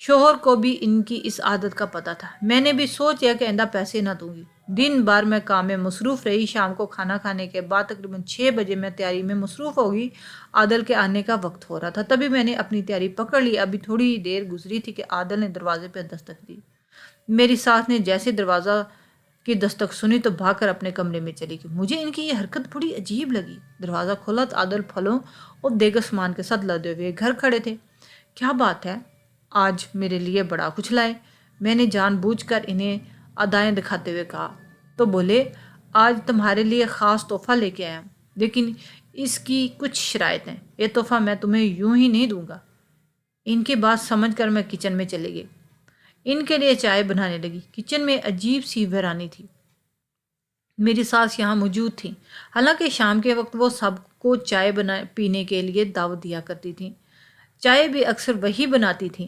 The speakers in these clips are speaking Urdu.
شوہر کو بھی ان کی اس عادت کا پتہ تھا۔ میں نے بھی سوچ لیا کہ آئندہ پیسے نہ دوں گی۔ دن بھر میں کام میں مصروف رہی۔ شام کو کھانا کھانے کے بعد تقریباً 6 بجے میں تیاری میں مصروف ہوگی۔ عادل کے آنے کا وقت ہو رہا تھا، تبھی میں نے اپنی تیاری پکڑ لی۔ ابھی تھوڑی ہی دیر گزری تھی کہ عادل نے دروازے پہ دستک دی۔ میری ساس نے جیسے دروازہ کی دستک سنی تو بھاگ کر اپنے کمرے میں چلی گئی۔ مجھے ان کی یہ حرکت بڑی عجیب لگی۔ دروازہ کھولا تو عادل پھلوں اور دیگر سامان کے ساتھ لدے ہوئے گھر کھڑے تھے۔ کیا بات ہے؟ آج میرے لیے بڑا کچھ لائے؟ میں نے جان بوجھ کر انہیں ادائیں دکھاتے ہوئے کہا تو بولے، آج تمہارے لیے خاص تحفہ لے کے آیا ہوں، لیکن اس کی کچھ شرائط ہیں۔ یہ تحفہ میں تمہیں یوں ہی نہیں دوں گا۔ ان کی بات سمجھ کر میں کچن میں چلی گئی۔ ان کے لیے چائے بنانے لگی۔ کچن میں عجیب سی ویرانی تھی۔ میری ساس یہاں موجود تھی، حالانکہ شام کے وقت وہ سب کو چائے پینے کے لیے دعوت دیا کرتی تھی۔ چائے بھی اکثر وہی بناتی تھی۔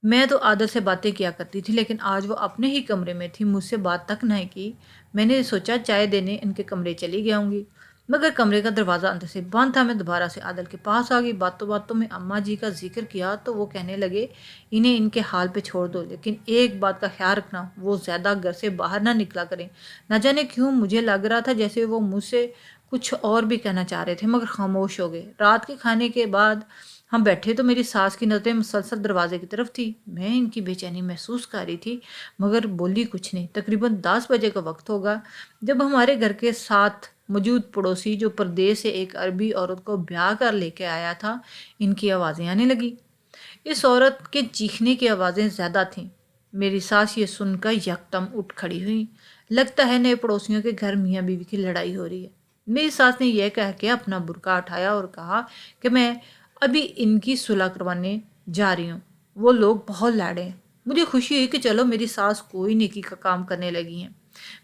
میں تو عادل سے باتیں کیا کرتی تھی، لیکن آج وہ اپنے ہی کمرے میں تھی، مجھ سے بات تک نہیں کی۔ میں نے سوچا چائے دینے ان کے کمرے چلی گیا گی، مگر کمرے کا دروازہ اندر سے بند تھا۔ میں دوبارہ سے عادل کے پاس آ گئی۔ باتوں باتوں میں اماں جی کا ذکر کیا تو وہ کہنے لگے، انہیں ان کے حال پہ چھوڑ دو، لیکن ایک بات کا خیال رکھنا، وہ زیادہ گھر سے باہر نہ نکلا کریں۔ نہ جانے کیوں مجھے لگ رہا تھا جیسے وہ مجھ سے کچھ اور بھی کہنا چاہ رہے تھے، مگر خاموش ہو گئے۔ رات کے کھانے کے بعد ہم بیٹھے تو میری ساس کی نظریں مسلسل دروازے کی طرف تھی۔ میں ان کی بے چینی محسوس کر رہی تھی، مگر بولی کچھ نہیں۔ تقریباً 10 بجے کا وقت ہوگا جب ہمارے گھر کے ساتھ موجود پڑوسی جو پردیس سے ایک عربی عورت کو بیاہ کر لے کے آیا تھا، ان کی آوازیں آنے لگی۔ اس عورت کے چیخنے کی آوازیں زیادہ تھیں۔ میری ساس یہ سن کر یکدم اٹھ کھڑی ہوئی۔ لگتا ہے نئے پڑوسیوں کے گھر میاں بیوی کی لڑائی ہو رہی ہے۔ میری ساس نے یہ کہہ کے اپنا برقع اٹھایا اور کہا کہ میں ابھی ان کی صلح کروانے جا رہی ہوں، وہ لوگ بہت لاڑے ہیں۔ مجھے خوشی ہوئی کہ چلو میری ساس کوئی نیکی کا کام کرنے لگی ہیں۔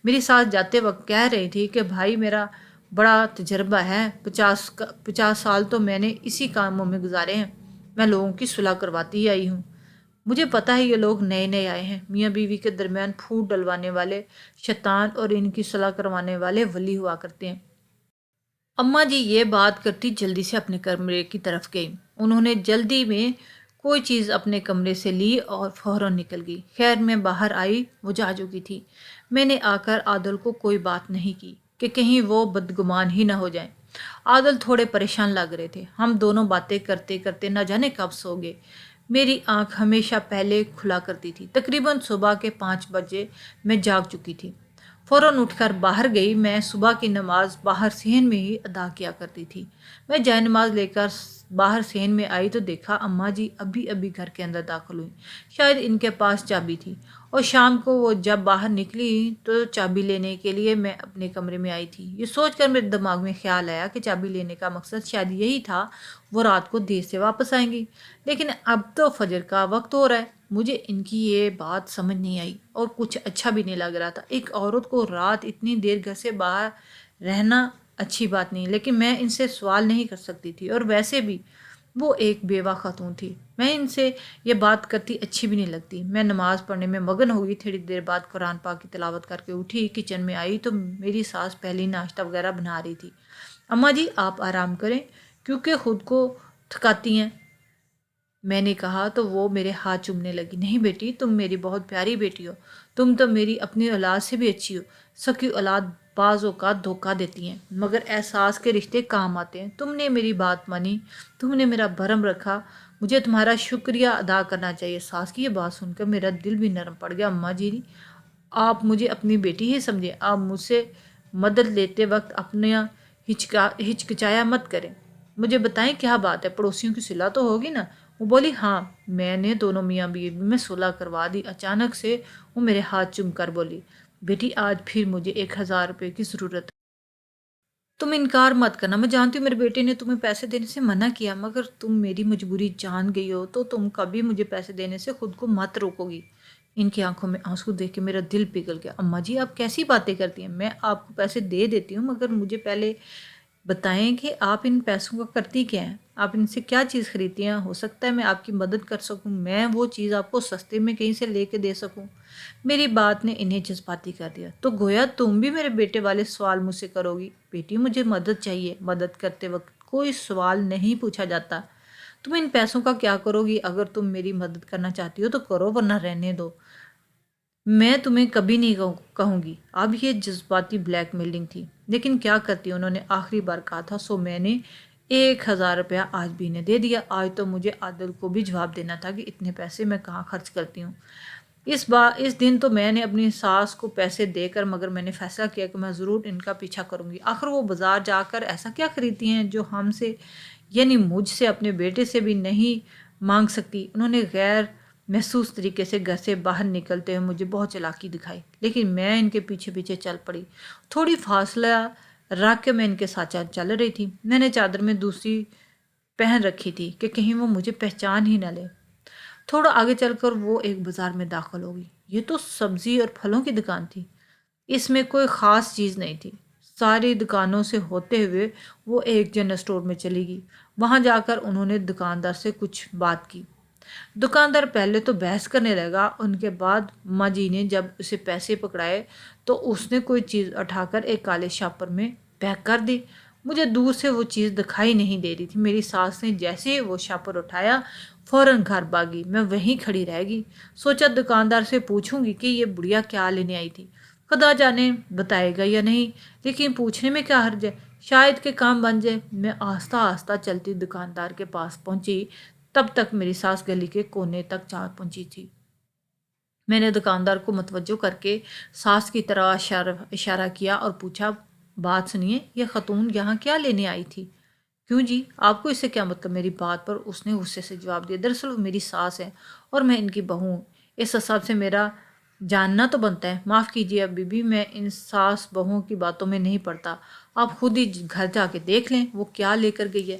میری ساس جاتے وقت کہہ رہی تھی کہ بھائی میرا بڑا تجربہ ہے، 50 سال تو میں نے اسی کاموں میں گزارے ہیں، میں لوگوں کی صلح کرواتی ہی آئی ہوں۔ مجھے پتہ ہے یہ لوگ نئے نئے آئے ہیں، میاں بیوی کے درمیان پھوٹ ڈلوانے والے شیطان اور ان کی صلح کروانے والے ولی ہوا کرتے ہیں۔ اماں جی یہ بات کرتی جلدی سے اپنے کمرے کی طرف گئی۔ انہوں نے جلدی میں کوئی چیز اپنے کمرے سے لی اور فوراً نکل گئی۔ خیر میں باہر آئی، وہ جا چکی تھی۔ میں نے آ کر عادل کو کوئی بات نہیں کی کہ کہیں وہ بدگمان ہی نہ ہو جائیں۔ عادل تھوڑے پریشان لگ رہے تھے۔ ہم دونوں باتیں کرتے کرتے نہ جانے کب سو گئے۔ میری آنکھ ہمیشہ پہلے کھلا کرتی تھی۔ تقریباً صبح کے 5 بجے میں جاگ چکی تھی۔ فوراً اٹھ کر باہر گئی۔ میں صبح کی نماز باہر صحن میں ہی ادا کیا کرتی تھی۔ میں جائے نماز لے کر باہر صحن میں آئی تو دیکھا اماں جی ابھی گھر کے اندر داخل ہوئی۔ شاید ان کے پاس چابی تھی اور شام کو وہ جب باہر نکلی تو چابی لینے کے لیے میں اپنے کمرے میں آئی تھی۔ یہ سوچ کر میرے دماغ میں خیال آیا کہ چابی لینے کا مقصد شاید یہی تھا، وہ رات کو دیر سے واپس آئیں گی، لیکن اب تو فجر کا وقت ہو رہا ہے۔ مجھے ان کی یہ بات سمجھ نہیں آئی اور کچھ اچھا بھی نہیں لگ رہا تھا۔ ایک عورت کو رات اتنی دیر گھر سے باہر رہنا اچھی بات نہیں، لیکن میں ان سے سوال نہیں کر سکتی تھی، اور ویسے بھی وہ ایک بیوہ خاتون تھی، میں ان سے یہ بات کرتی اچھی بھی نہیں لگتی۔ میں نماز پڑھنے میں مگن ہو گئی۔ تھوڑی دیر بعد قرآن پاک کی تلاوت کر کے اٹھی، کچن میں آئی تو میری ساس پہلی ناشتہ وغیرہ بنا رہی تھی۔ اماں جی آپ آرام کریں کیونکہ خود کو تھکاتی ہیں، میں نے کہا تو وہ میرے ہاتھ چومنے لگی۔ نہیں بیٹی، تم میری بہت پیاری بیٹی ہو، تم تو میری اپنی اولاد سے بھی اچھی ہو۔ سکی اولاد بعض اوقات دھوکہ دیتی ہیں، مگر احساس کے رشتے کام آتے ہیں۔ تم نے میری بات مانی، تم نے میرا بھرم رکھا، مجھے تمہارا شکریہ ادا کرنا چاہیے۔ ساس کی یہ بات سن کر میرا دل بھی نرم پڑ گیا۔ اماں جی آپ مجھے اپنی بیٹی ہی سمجھیں، آپ مجھ سے مدد لیتے وقت اپنا ہچکچایا مت کریں۔ مجھے بتائیں کیا بات ہے، پڑوسیوں کی صلح تو ہوگی نا؟ وہ بولی ہاں، میں نے دونوں میاں بیوی میں صلح کروا دی۔ اچانک سے وہ میرے ہاتھ چوم کر بولی، بیٹی آج پھر مجھے 1000 روپے کی ضرورت ہے، تم انکار مت کرنا۔ میں جانتی ہوں میرے بیٹے نے تمہیں پیسے دینے سے منع کیا، مگر تم میری مجبوری جان گئی ہو تو تم کبھی مجھے پیسے دینے سے خود کو مت روکو گی۔ ان کی آنکھوں میں آنسو دیکھ کے میرا دل پگھل گیا۔ اماں جی آپ کیسی باتیں کرتی ہیں، میں آپ کو پیسے دے دیتی ہوں، مگر مجھے پہلے بتائیں کہ آپ ان پیسوں کو کرتی کیا ہیں، آپ ان سے کیا چیز خریدتی ہیں؟ ہو سکتا ہے میں آپ کی مدد کر سکوں، میں وہ چیز آپ کو سستے میں کہیں سے لے کے دے سکوں۔ میری بات نے انہیں جذباتی کر دیا۔ تو گویا تم بھی میرے بیٹے والے سوال مجھ سے کرو گی؟ بیٹی مجھے مدد چاہیے، مدد کرتے وقت کوئی سوال نہیں پوچھا جاتا، تم ان پیسوں کا کیا کرو گی؟ اگر تم میری مدد کرنا چاہتی ہو تو کرو ورنہ رہنے دو، میں تمہیں کبھی نہیں کہوں گی۔ اب یہ جذباتی بلیک میلنگ تھی، لیکن کیا کرتی؟ انہوں نے آخری بار کہا تھا، سو میں نے 1,000 روپیہ آج بھی نے دے دیا۔ آج تو مجھے عادل کو بھی جواب دینا تھا کہ اتنے پیسے میں کہاں خرچ کرتی ہوں۔ اس دن تو میں نے اپنی ساس کو پیسے دے کر، مگر میں نے فیصلہ کیا کہ میں ضرور ان کا پیچھا کروں گی۔ آخر وہ بازار جا کر ایسا کیا خریدتی ہیں جو ہم سے، یعنی مجھ سے، اپنے بیٹے سے بھی نہیں مانگ سکتی؟ انہوں نے غیر محسوس طریقے سے گھر سے باہر نکلتے ہوئے مجھے بہت چالاکی دکھائی، لیکن میں ان کے پیچھے پیچھے چل پڑی۔ تھوڑی فاصلہ رکھ کے میں ان کے ساتھ چل رہی تھی۔ میں نے چادر میں دوسری پہن رکھی تھی کہ کہیں وہ مجھے پہچان ہی نہ لے۔ تھوڑا آگے چل کر وہ ایک بازار میں داخل ہوگی۔ یہ تو سبزی اور پھلوں کی دکان تھی، اس میں کوئی خاص چیز نہیں تھی۔ ساری دکانوں سے ہوتے ہوئے وہ ایک جنرل اسٹور میں چلی گئی۔ وہاں جا کر انہوں نے دکاندار سے کچھ بات کی۔ دکاندار پہلے تو بحث کرنے لگا، ان کے بعد ماں جی نے جب اسے پیسے پکڑائے تو اس نے کوئی چیز اٹھا کر ایک کالے شاپر میں پیک کر دی۔ مجھے دور سے وہ چیز دکھائی نہیں دے رہی تھی۔ میری ساس نے جیسے ہی وہ شاپر اٹھایا فوراً گھر بھاگی۔ میں وہیں کھڑی رہ گئی، سوچا دکاندار سے پوچھوں گی کہ یہ بڑھیا کیا لینے آئی تھی، خدا جانے بتائے گا یا نہیں، لیکن پوچھنے میں کیا حرج ہے، شاید کہ کام بن جائے۔ میں آہستہ آہستہ چلتی دکاندار کے پاس پہنچی، تب تک میری ساس گلی کے کونے تک جا پہنچی تھی۔ میں نے دکاندار کو متوجہ کر کے ساس کی طرح اشارہ کیا اور پوچھا، بات سنیے، یہ خاتون یہاں کیا لینے آئی تھی؟ کیوں جی، آپ کو اس سے کیا مطلب؟ میری بات پر اس نے غصے سے جواب دیا، دراصل وہ میری ساس ہے اور میں ان کی بہو ہوں، اس حساب سے میرا جاننا تو بنتا ہے۔ معاف کیجیے اب بی بی، میں ان ساس بہوؤں کی باتوں میں نہیں پڑتا، آپ خود ہی گھر جا کے دیکھ لیں وہ کیا لے کر گئی ہے۔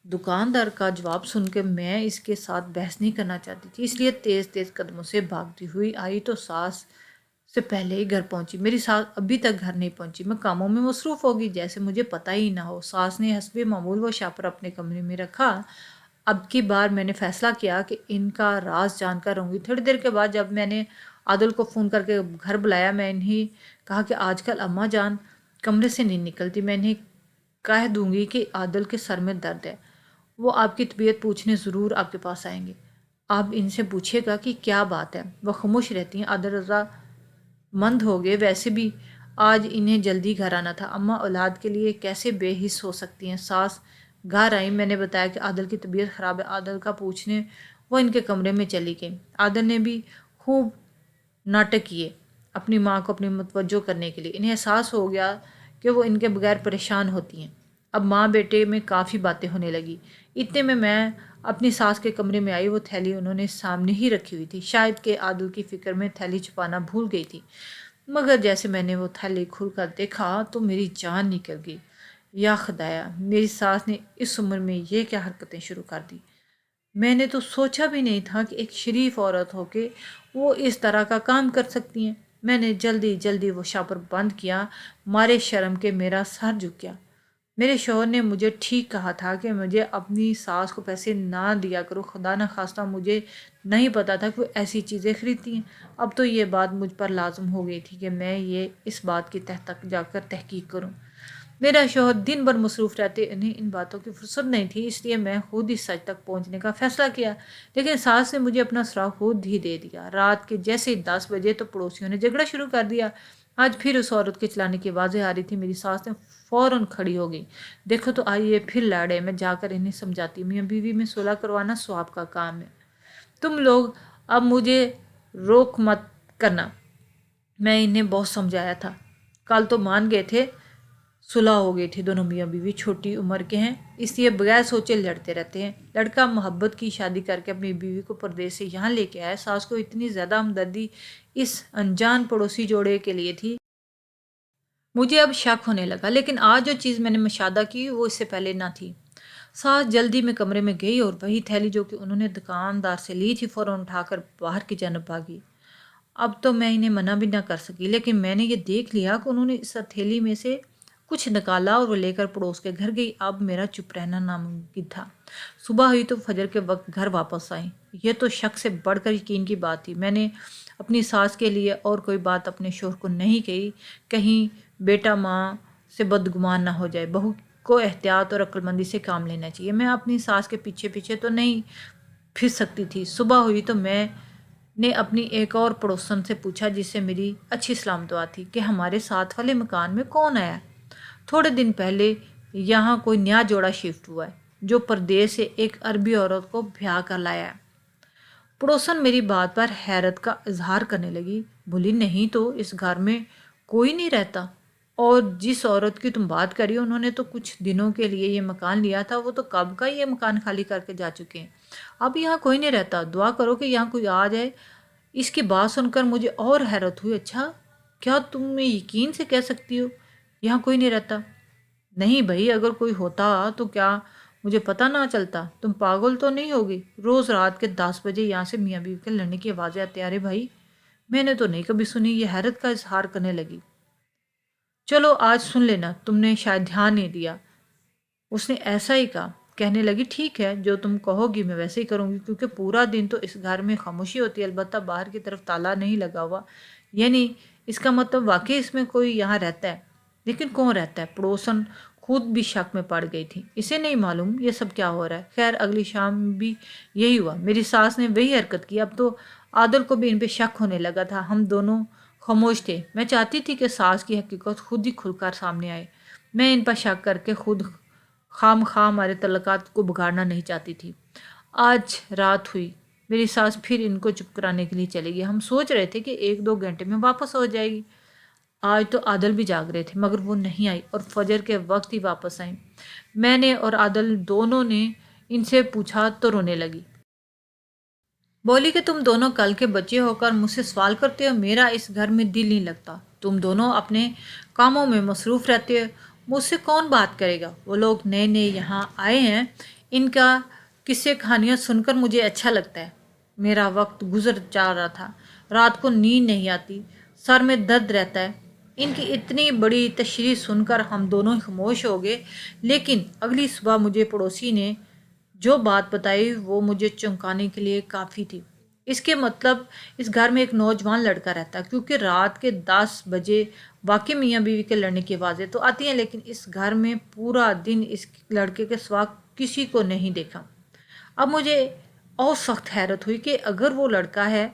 دکاندار کا جواب سن کے میں اس کے ساتھ بحث نہیں کرنا چاہتی تھی، اس لیے تیز تیز قدموں سے بھاگتی ہوئی آئی تو ساس سے پہلے ہی گھر پہنچی۔ میری ساس ابھی تک گھر نہیں پہنچی، میں کاموں میں مصروف ہوگی جیسے مجھے پتہ ہی نہ ہو۔ ساس نے حسب معمول وہ شاپر اپنے کمرے میں رکھا۔ اب کی بار میں نے فیصلہ کیا کہ ان کا راز جان کر رہوں گی۔ تھوڑی دیر کے بعد جب میں نے عادل کو فون کر کے گھر بلایا، میں انہیں کہا کہ آج کل اماں جان کمرے سے نہیں نکلتی، میں انہیں کہہ دوں گی کہ عادل کے سر میں درد ہے، وہ آپ کی طبیعت پوچھنے ضرور آپ کے پاس آئیں گے، آپ ان سے پوچھیے گا کہ کیا بات ہے۔ وہ خاموش رہتی ہیں۔ عادل رضا مند ہو گئے، ویسے بھی آج انہیں جلدی گھر آنا تھا، اماں اولاد کے لیے کیسے بے حس ہو سکتی ہیں۔ ساس گھر آئی، میں نے بتایا کہ عادل کی طبیعت خراب ہے۔ عادل کا پوچھنے وہ ان کے کمرے میں چلی گئی۔ عادل نے بھی خوب ناٹک کیے اپنی ماں کو اپنی متوجہ کرنے کے لیے۔ انہیں احساس ہو گیا کہ وہ ان کے بغیر پریشان ہوتی ہیں۔ اب ماں بیٹے میں کافی باتیں ہونے لگی۔ اتنے میں اپنی ساس کے کمرے میں آئی۔ وہ تھیلی انہوں نے سامنے ہی رکھی ہوئی تھی، شاید کہ عادل کی فکر میں تھیلی چھپانا بھول گئی تھی، مگر جیسے میں نے وہ تھیلی کھول کر دیکھا تو میری جان نکل گئی۔ یا خدایا، میری ساس نے اس عمر میں یہ کیا حرکتیں شروع کر دی؟ میں نے تو سوچا بھی نہیں تھا کہ ایک شریف عورت ہو کے وہ اس طرح کا کام کر سکتی ہیں۔ میں نے جلدی جلدی وہ شاپر بند کیا، مارے شرم کے میرا سر جھک گیا۔ میرے شوہر نے مجھے ٹھیک کہا تھا کہ مجھے اپنی ساس کو پیسے نہ دیا کرو، خدا نہ خواستہ مجھے نہیں پتا تھا کہ وہ ایسی چیزیں خریدتی ہیں۔ اب تو یہ بات مجھ پر لازم ہو گئی تھی کہ میں اس بات کی تہ تک جا کر تحقیق کروں۔ میرا شوہر دن بھر مصروف رہتے، انہیں ان باتوں کی فرصت نہیں تھی، اس لیے میں خود ہی سچ تک پہنچنے کا فیصلہ کیا، لیکن ساس نے مجھے اپنا سراغ خود ہی دے دیا۔ رات کے جیسے 10 بجے تو پڑوسیوں نے جھگڑا شروع کر دیا۔ آج پھر اس عورت کے چلانے کی آوازیں آ رہی تھی۔ میری ساس نے فوراً کھڑی ہو گئی۔ دیکھو تو آئیے پھر لڑے، میں جا کر انہیں سمجھاتی، میاں بیوی میں صلح کروانا ثواب کا کام ہے، تم لوگ اب مجھے روک مت کرنا۔ میں انہیں بہت سمجھایا تھا، کل تو مان گئے تھے، صلح ہو گئی تھی، دونوں میاں بیوی چھوٹی عمر کے ہیں، اس لیے بغیر سوچے لڑتے رہتے ہیں۔ لڑکا محبت کی شادی کر کے اپنی بیوی کو پردیس سے یہاں لے کے آیا۔ ساس کو اتنی زیادہ ہمدردی اس انجان پڑوسی جوڑے کے لیے تھی، مجھے اب شک ہونے لگا، لیکن آج جو چیز میں نے مشاہدہ کی وہ اس سے پہلے نہ تھی۔ ساس جلدی میں کمرے میں گئی اور وہی تھیلی جو کہ انہوں نے دکاندار سے لی تھی فوراً اٹھا کر باہر کی جانب بھاگی۔ اب تو میں انہیں منع بھی نہ کر سکی، لیکن میں نے یہ دیکھ لیا کہ انہوں نے اس تھیلی میں سے کچھ نکالا اور وہ لے کر پڑوس کے گھر گئی۔ اب میرا چپ رہنا ناممکن تھا۔ صبح ہوئی تو فجر کے وقت گھر واپس آئیں۔ یہ تو شک سے بڑھ کر یقین کی بات تھی۔ میں نے اپنی ساس کے لیے اور کوئی بات اپنے شوہر کو نہیں کہی، کہیں بیٹا ماں سے بدگمان نہ ہو جائے۔ بہو کو احتیاط اور عقلمندی سے کام لینا چاہیے۔ میں اپنی ساس کے پیچھے پیچھے تو نہیں پھر سکتی تھی۔ صبح ہوئی تو میں نے اپنی ایک اور پڑوسن سے پوچھا جس سے میری اچھی سلام دعا تھی کہ ہمارے ساتھ والے مکان میں کون آیا ہے؟ تھوڑے دن پہلے یہاں کوئی نیا جوڑا شفٹ ہوا ہے جو پردیس سے ایک عربی عورت کو بیاہ کر لایا ہے۔ پڑوسن میری بات پر حیرت کا اظہار کرنے لگی۔ بولی نہیں تو اس گھر میں کوئی نہیں رہتا، اور جس عورت کی تم بات کری انہوں نے تو کچھ دنوں کے لیے یہ مکان لیا تھا، وہ تو کب کا یہ مکان خالی کر کے جا چکے ہیں، اب یہاں کوئی نہیں رہتا، دعا کرو کہ یہاں کوئی آ جائے۔ اس کی بات سن کر مجھے اور حیرت ہوئی۔ اچھا کیا تم یقین سے کہہ سکتی ہو یہاں کوئی نہیں رہتا؟ نہیں بھائی، اگر کوئی ہوتا تو کیا مجھے پتہ نہ چلتا؟ تم پاگل تو نہیں ہوگی؟ روز رات کے 10 بجے یہاں سے میاں بیوی کے لڑنے کی آوازیں آتی ہیں۔ ارے بھائی میں نے تو نہیں کبھی سنی، یہ حیرت کا اظہار کرنے لگی۔ چلو آج سن لینا، تم نے شاید دھیان نہیں دیا۔ اس نے ایسا ہی کہا۔ کہنے لگی ٹھیک ہے، جو تم کہو گی میں ویسے ہی کروں گی، کیونکہ پورا دن تو اس گھر میں خاموشی ہوتی ہے، البتہ باہر کی طرف تالا نہیں لگا ہوا، یعنی اس کا مطلب واقعی اس میں کوئی یہاں رہتا ہے، لیکن کون رہتا ہے؟ پڑوسن خود بھی شک میں پڑ گئی تھی۔ اسے نہیں معلوم یہ سب کیا ہو رہا ہے۔ خیر اگلی شام بھی یہی ہوا، میری ساس نے وہی حرکت کی۔ اب تو عادل کو بھی ان پہ شک ہونے لگا تھا۔ ہم دونوں خاموش تھے۔ میں چاہتی تھی کہ ساس کی حقیقت خود ہی کھل کر سامنے آئے۔ میں ان پر شک کر کے خود خام خواہ ہمارے تعلقات کو بگاڑنا نہیں چاہتی تھی۔ آج رات ہوئی، میری ساس پھر ان کو چپ کرانے کے لیے چلے گی۔ ہم سوچ رہے تھے کہ 1-2 گھنٹے میں واپس ہو جائے گی۔ آج تو عادل بھی جاگ رہے تھے مگر وہ نہیں آئی اور فجر کے وقت ہی واپس آئیں۔ میں نے اور عادل دونوں نے ان سے پوچھا تو رونے لگی۔ بولی کہ تم دونوں کل کے بچے ہو کر مجھ سے سوال کرتے ہو، میرا اس گھر میں دل نہیں لگتا، تم دونوں اپنے کاموں میں مصروف رہتے ہو، مجھ سے کون بات کرے گا؟ وہ لوگ نئے نئے یہاں آئے ہیں، ان کا قصے کہانیاں سن کر مجھے اچھا لگتا ہے۔ میرا وقت گزر جا رہا تھا، رات کو نیند نہیں آتی، سر میں درد رہتا ہے۔ ان کی اتنی بڑی تشریح سن کر ہم دونوں خاموش ہو گئے، لیکن اگلی صبح مجھے پڑوسی نے جو بات بتائی وہ مجھے چونکانے کے لیے کافی تھی۔ اس کے مطلب اس گھر میں ایک نوجوان لڑکا رہتا ہے، کیونکہ رات کے 10 بجے واقعی میاں بیوی کے لڑنے کی آوازیں تو آتی ہیں، لیکن اس گھر میں پورا دن اس لڑکے کے سوا کسی کو نہیں دیکھا۔ اب مجھے اور سخت حیرت ہوئی کہ اگر وہ لڑکا ہے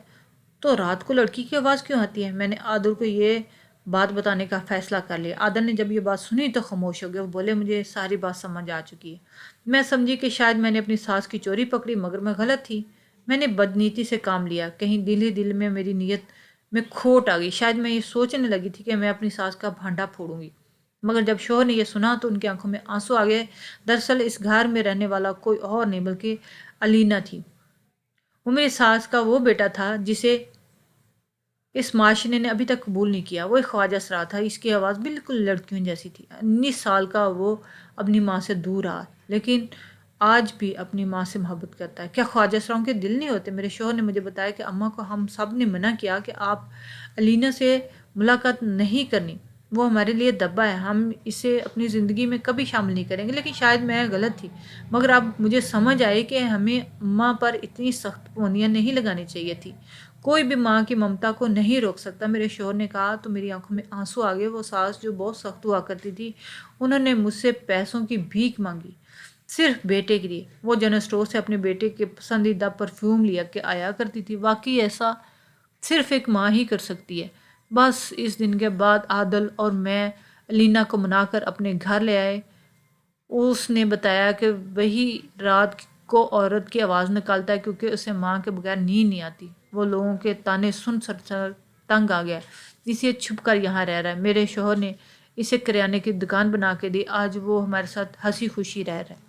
تو رات کو لڑکی کی آواز کیوں آتی ہے؟ میں نے عادل کو یہ بات بتانے کا فیصلہ کر لیا۔ عادل نے جب یہ بات سنی تو خاموش ہو گیا۔ وہ بولے مجھے ساری بات سمجھ آ چکی ہے۔ میں سمجھی کہ شاید میں نے اپنی ساس کی چوری پکڑی، مگر میں غلط تھی۔ میں نے بدنیتی سے کام لیا، کہیں دل ہی دل میں میری نیت میں کھوٹ آ گئی۔ شاید میں یہ سوچنے لگی تھی کہ میں اپنی ساس کا بھانڈا پھوڑوں گی، مگر جب شوہر نے یہ سنا تو ان کی آنکھوں میں آنسو آ گئے۔ دراصل اس گھر میں رہنے والا کوئی اور نہیں بلکہ علینا تھی۔ وہ میری ساس کا وہ بیٹا تھا جسے اس معاشرے نے ابھی تک قبول نہیں کیا۔ وہ ایک خواجہ سرا تھا، اس کی آواز بالکل لڑکیوں جیسی تھی۔ 19 سال کا وہ اپنی ماں سے دور رہا، لیکن آج بھی اپنی ماں سے محبت کرتا ہے۔ کیا خواجہ سراؤں کے دل نہیں ہوتے؟ میرے شوہر نے مجھے بتایا کہ اماں کو ہم سب نے منع کیا کہ آپ علینا سے ملاقات نہیں کرنی، وہ ہمارے لیے دبا ہے، ہم اسے اپنی زندگی میں کبھی شامل نہیں کریں گے۔ لیکن شاید میں غلط تھی، مگر اب مجھے سمجھ آئی کہ ہمیں اماں پر اتنی سخت پابندیاں نہیں لگانی چاہیے تھی۔ کوئی بھی ماں کی ممتا کو نہیں روک سکتا۔ میرے شوہر نے کہا تو میری آنکھوں میں آنسو آ گئے۔ وہ ساس جو بہت سخت ہوا کرتی تھی، انہوں نے مجھ سے پیسوں کی بھیک مانگی، صرف بیٹے کے لیے۔ وہ جنرل اسٹور سے اپنے بیٹے کے پسندیدہ پرفیوم لیا کے آیا کرتی تھی۔ واقعی ایسا صرف ایک ماں ہی کر سکتی ہے۔ بس اس دن کے بعد عادل اور میں علینا کو منا کر اپنے گھر لے آئے۔ اس نے بتایا کہ وہی رات کو عورت کی آواز نکالتا ہے کیونکہ اسے ماں کے بغیر نیند نہیں آتی۔ وہ لوگوں کے تانے سن سر تنگ آ گیا، اس لیے چھپ کر یہاں رہ رہا ہے۔ میرے شوہر نے اسے کریانے کی دکان بنا کے دی، آج وہ ہمارے ساتھ ہنسی خوشی رہ رہا ہے۔